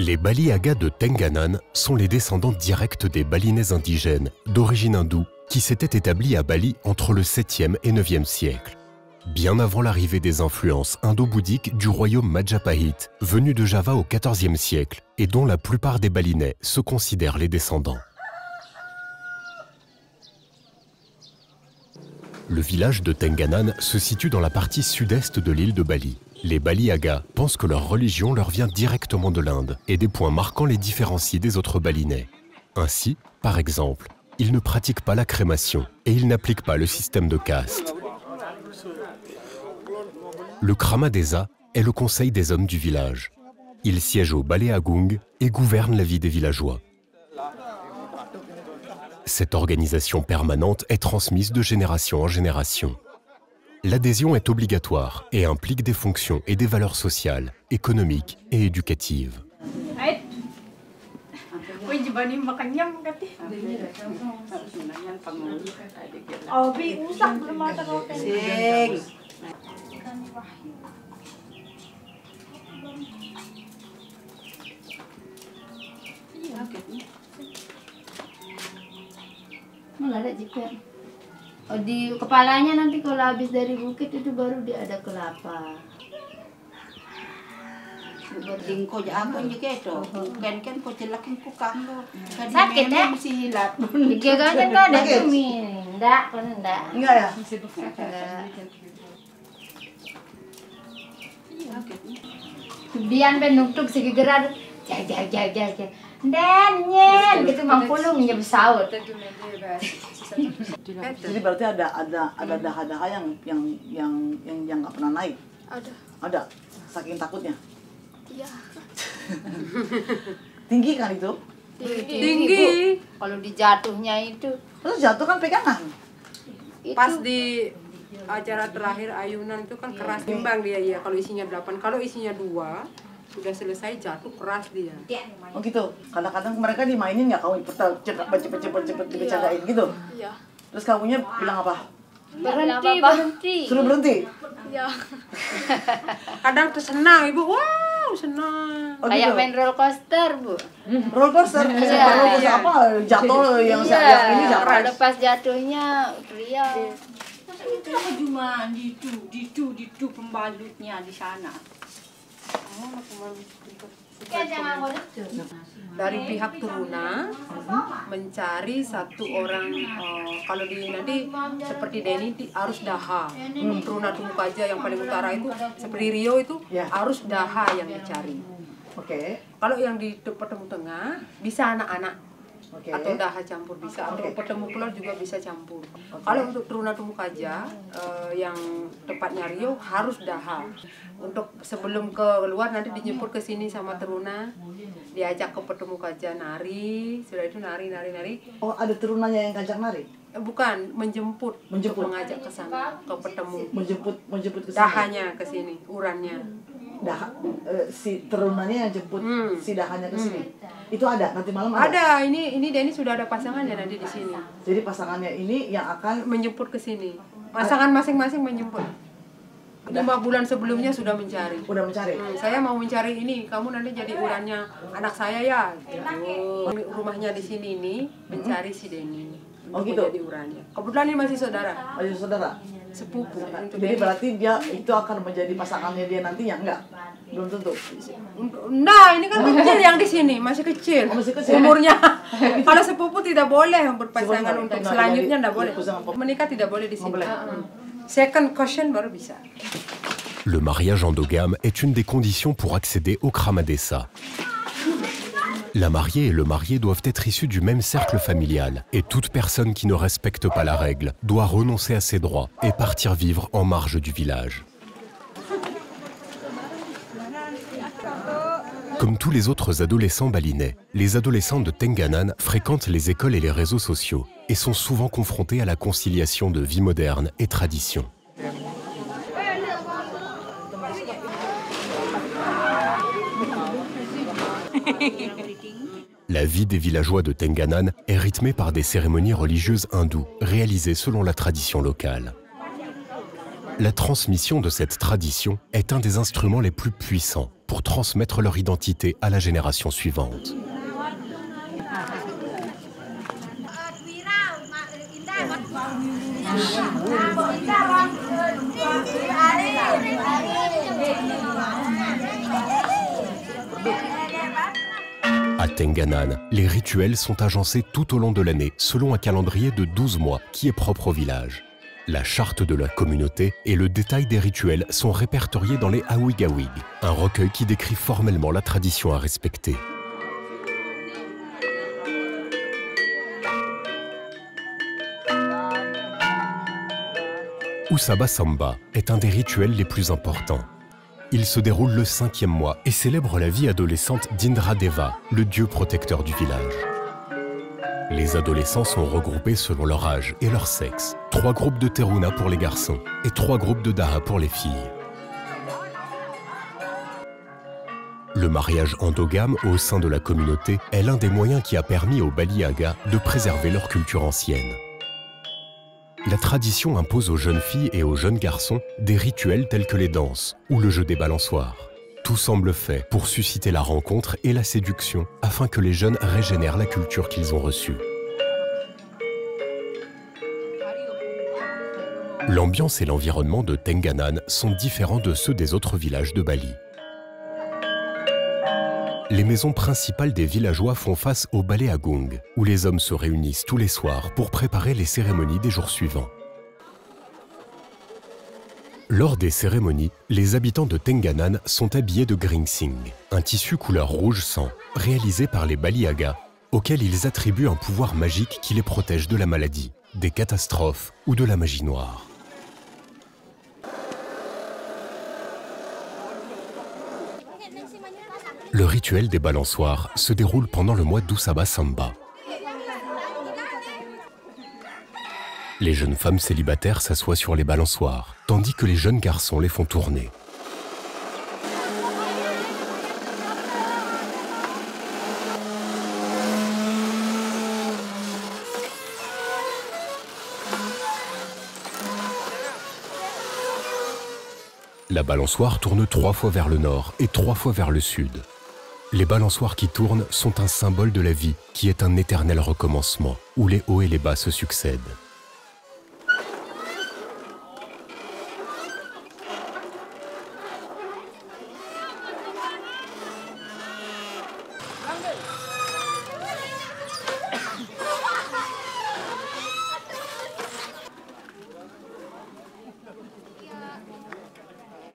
Les Bali-Aga de Tenganan sont les descendants directs des Balinais indigènes d'origine hindoue qui s'étaient établis à Bali entre le 7e et 9e siècle, bien avant l'arrivée des influences indo-bouddhiques du royaume Majapahit, venu de Java au 14e siècle et dont la plupart des Balinais se considèrent les descendants. Le village de Tenganan se situe dans la partie sud-est de l'île de Bali. Les Bali-Aga pensent que leur religion leur vient directement de l'Inde et des points marquants les différencient des autres Balinais. Ainsi, par exemple, ils ne pratiquent pas la crémation et ils n'appliquent pas le système de caste. Le Krama Desa est le conseil des hommes du village. Il siège au Balai Agung et gouverne la vie des villageois. Cette organisation permanente est transmise de génération en génération. L'adhésion est obligatoire et implique des fonctions et des valeurs sociales, économiques et éducatives. Oh, di kepalanya nanti kalau habis dari bukit itu baru dia ada kelapa. Berdingko aja aku juga itu. Kan kok jelakin ku kanggo. Sakit ya? Mesti hilang. Digiganya enggak ada cumi. Enggak, kan enggak. Enggak ya? Bian benuktuk segegeran. Jag. Dan nyen gitu mampulung nya besaut. Jadi berarti ada daha-daha yang nggak pernah naik. Ada. Saking takutnya. Iya. Tinggi kan itu? Tinggi. Kalau dijatuhnya itu. Terus jatuh kan pegangan. Pas di acara terakhir ayunan itu kan keras timbang dia ya. Kalau isinya 8, kalau isinya 2 sudah selesai jatuh keras dia. Oh gitu. Kadang-kadang mereka dimainin nggak kamu cepet dibicarain gitu. Iya. Terus kamunya bilang apa? Berhenti. Suruh berhenti. Iya. Kadang tuh senang ibu, wow senang. Oh, Kayak gitu. main roller coaster, Bu. Roller coaster. Roller coaster apa? Jatuh yang ini jatuh. Lepas jatuhnya teriak. Itu apa cuma di pembalutnya di sana. Dari pihak Teruna mencari satu orang, kalau di nanti seperti Denny harus Daha. Teruna Tumbukaja yang paling utara itu seperti Rio itu harus Daha yang dicari. Oke. Kalau yang di Petemu Tengah bisa anak-anak. Okay. Atau Daha campur bisa, atau Petemu Pulau juga bisa campur. Kalau untuk Teruna Tumbukaja yang tepatnya Rio harus Daha. Untuk sebelum keluar nanti dijemput ke sini sama Teruna, diajak ke Petemu Kaja nari, sudah itu nari. Oh, ada Terunanya yang ngajak nari? Bukan, menjemput. Mengajak ke sana, ke Petemu. Menjemput ke sini. Dahanya ke sini, urannya. Si Terunanya yang jemput si Dahanya ke sini. Itu ada nanti malam ada. Ada, ini Denny sudah ada pasangannya nanti di sini. Jadi pasangannya ini yang akan menjemput ke sini. Pasangan masing-masing menjemput. 5 bulan sebelumnya sudah mencari. Udah mencari. Saya mau mencari ini, kamu nanti jadi urannya anak saya ya. Gitu. Rumahnya di sini nih mencari si Denny. Oh gitu. Jadi urannya. Kebetulan ini masih saudara. Masih saudara. Sepupu. Jadi berarti dia itu akan menjadi pasangannya dia nantinya enggak? Belum tentu. Nah, ini kan kecil yang di sini, masih kecil. Oh, masih kecil. Umurnya. Kalau sepupu tidak boleh berpasangan untuk selanjutnya tidak boleh. Menikah tidak boleh di sini. Second caution baru bisa. Le mariage endogame est une des conditions pour accéder au Krama Desa. La mariée et le marié doivent être issus du même cercle familial et toute personne qui ne respecte pas la règle doit renoncer à ses droits et partir vivre en marge du village. Comme tous les autres adolescents balinais, les adolescents de Tenganan fréquentent les écoles et les réseaux sociaux et sont souvent confrontés à la conciliation de vie moderne et tradition. La vie des villageois de Tenganan est rythmée par des cérémonies religieuses hindoues réalisées selon la tradition locale. La transmission de cette tradition est un des instruments les plus puissants pour pour transmettre leur identité à la génération suivante. À Tenganan, les rituels sont agencés tout au long de l'année selon un calendrier de 12 mois qui est propre au village. La charte de la communauté et le détail des rituels sont répertoriés dans les Awigawig, un recueil qui décrit formellement la tradition à respecter. Usaba Samba est un des rituels les plus importants. Il se déroule le 5e mois et célèbre la vie adolescente d'Indra Deva, le dieu protecteur du village. Les adolescents sont regroupés selon leur âge et leur sexe. 3 groupes de Teruna pour les garçons et 3 groupes de Daha pour les filles. Le mariage endogame au sein de la communauté est l'un des moyens qui a permis aux Baliaga de préserver leur culture ancienne. La tradition impose aux jeunes filles et aux jeunes garçons des rituels tels que les danses ou le jeu des balançoires. Tout semble fait pour susciter la rencontre et la séduction afin que les jeunes régénèrent la culture qu'ils ont reçue. L'ambiance et l'environnement de Tenganan sont différents de ceux des autres villages de Bali. Les maisons principales des villageois font face au Balai Agung, où les hommes se réunissent tous les soirs pour préparer les cérémonies des jours suivants. Lors des cérémonies, les habitants de Tenganan sont habillés de gringsing, un tissu couleur rouge sang, réalisé par les Baliaga, auquel ils attribuent un pouvoir magique qui les protège de la maladie, des catastrophes ou de la magie noire. Le rituel des balançoires se déroule pendant le mois d'Usaba Samba. Les jeunes femmes célibataires s'assoient sur les balançoires, tandis que les jeunes garçons les font tourner. La balançoire tourne 3 fois vers le nord et 3 fois vers le sud. Les balançoires qui tournent sont un symbole de la vie qui est un éternel recommencement, où les hauts et les bas se succèdent.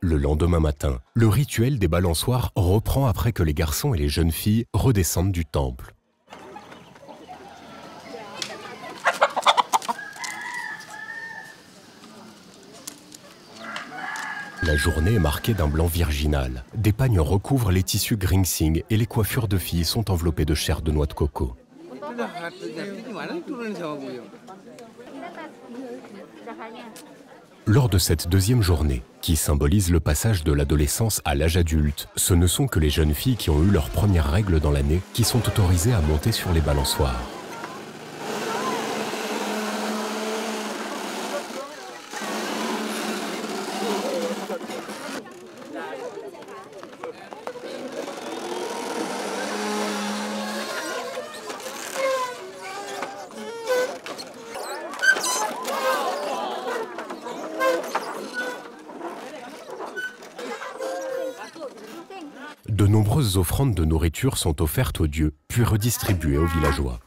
Le lendemain matin, le rituel des balançoires reprend après que les garçons et les jeunes filles redescendent du temple. La journée est marquée d'un blanc virginal. Des pagnes recouvrent les tissus gringsing et les coiffures de filles sont enveloppées de chair de noix de coco. Lors de cette deuxième journée, qui symbolise le passage de l'adolescence à l'âge adulte, ce ne sont que les jeunes filles qui ont eu leurs premières règles dans l'année qui sont autorisées à monter sur les balançoires. De nombreuses offrandes de nourriture sont offertes aux dieux, puis redistribuées aux villageois.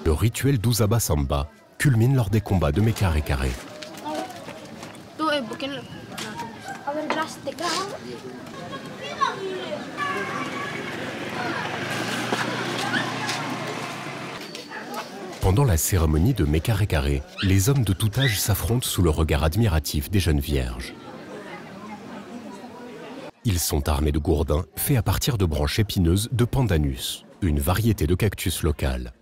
Le rituel d'Usaba Samba culmine lors des combats de Mekarekare. Pendant la cérémonie de Mekarekare, les hommes de tout âge s'affrontent sous le regard admiratif des jeunes vierges. Ils sont armés de gourdins faits à partir de branches épineuses de pandanus, une variété de cactus local.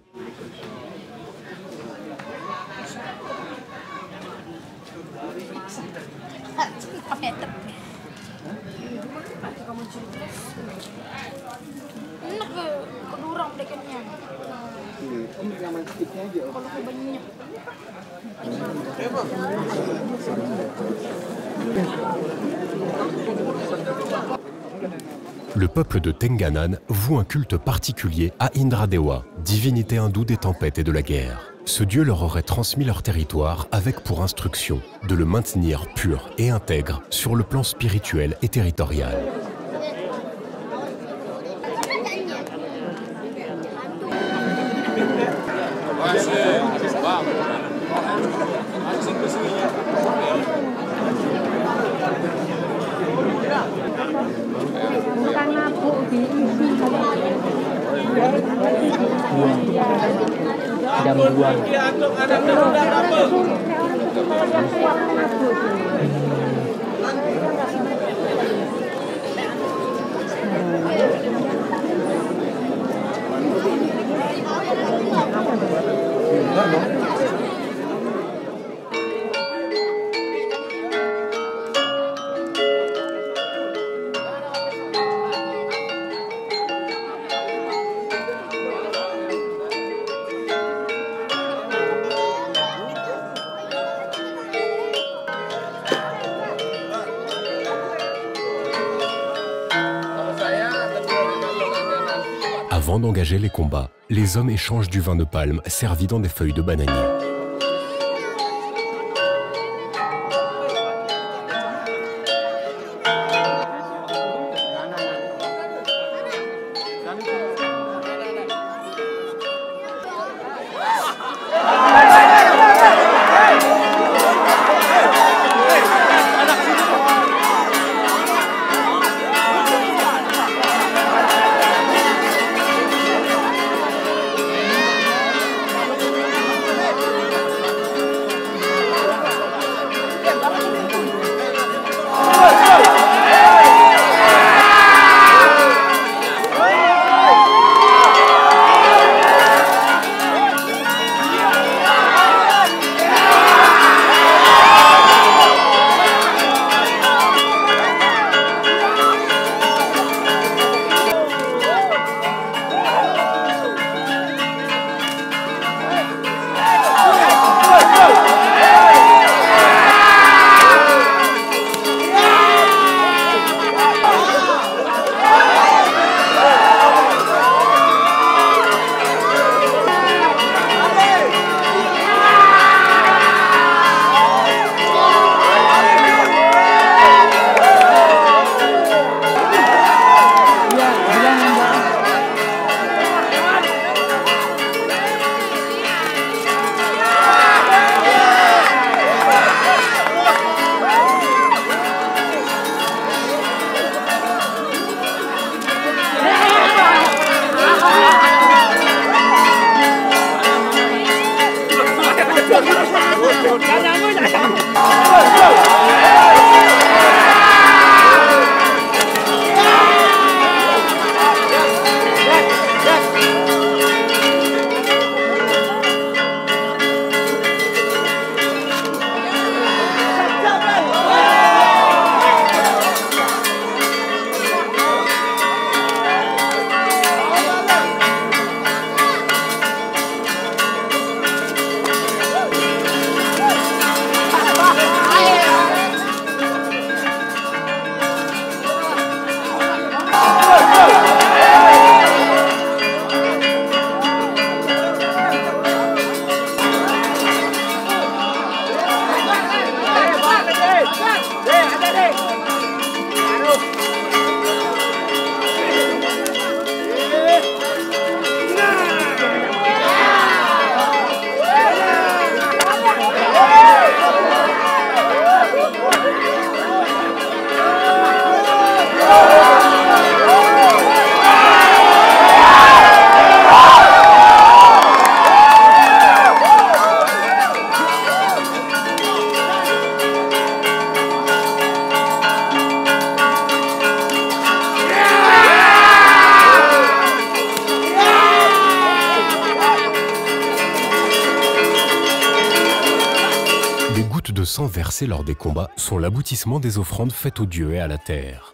meter. Kamu cerita. Enak ke kedurang dekatnya. Kamu yang main sedikitnya aja. Kalau banyak. Le peuple de Tenganan voue un culte particulier à Indradewa, divinité hindoue des tempêtes et de la guerre. Ce dieu leur aurait transmis leur territoire avec pour instruction de le maintenir pur et intègre sur le plan spirituel et territorial. Jam 2. Avant d'engager les combats, les hommes échangent du vin de palme servi dans des feuilles de bananier. gouttes de sang versées lors des combats sont l'aboutissement des offrandes faites aux dieux et à la terre.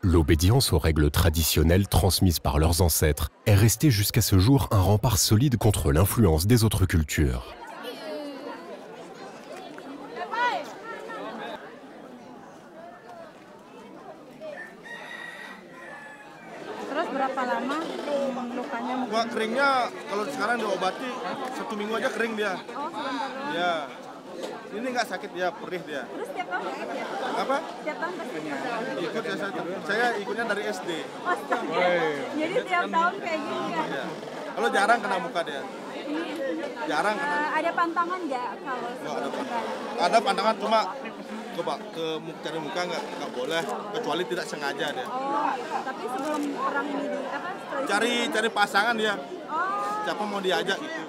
L'obédience aux règles traditionnelles transmises par leurs ancêtres est restée jusqu'à ce jour un rempart solide contre l'influence des autres cultures. Wah, keringnya kalau sekarang diobati 1 minggu aja kering dia. Ya. Ini nggak sakit dia, perih dia. Terus tiap tahun sakit ya? Apa? Tiap tahun sakit? Ikut ya, saya ikutnya dari SD. Oh, jadi tiap tahun kayak gini ya? Ya. Kalau jarang kena muka dia. Jarang kena. Ada pantangan nggak kalau ada pantangan, cuma cari muka nggak boleh, kecuali tidak sengaja dia. Oh, tapi sebelum perang ini cari pasangan dia. Oh. Siapa mau diajak gitu.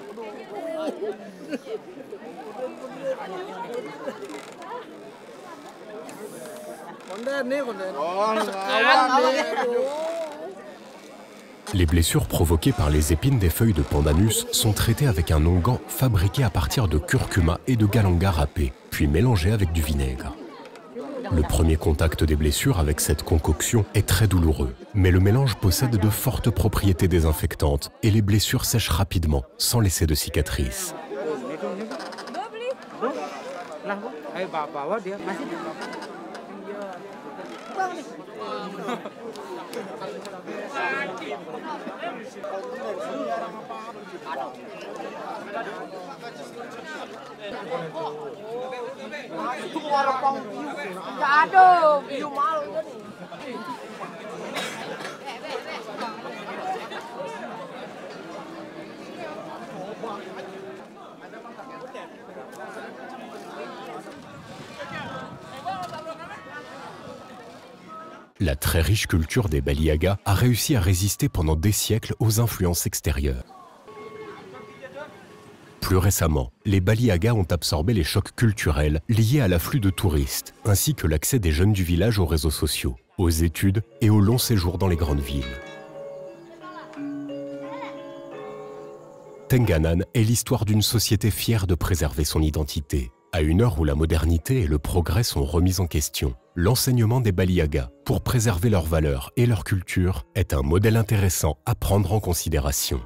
Les blessures provoquées par les épines des feuilles de pandanus sont traitées avec un onguent fabriqué à partir de curcuma et de galanga râpé, puis mélangé avec du vinaigre. Le premier contact des blessures avec cette concoction est très douloureux, mais le mélange possède de fortes propriétés désinfectantes et les blessures sèchent rapidement, sans laisser de cicatrices. La très riche culture des Baliaga a réussi à résister pendant des siècles aux influences extérieures. Plus récemment, les Baliaga ont absorbé les chocs culturels liés à l'afflux de touristes, ainsi que l'accès des jeunes du village aux réseaux sociaux, aux études et aux longs séjours dans les grandes villes. Tenganan est l'histoire d'une société fière de préserver son identité. À une heure où la modernité et le progrès sont remis en question, l'enseignement des Baliaga pour préserver leurs valeurs et leur culture est un modèle intéressant à prendre en considération.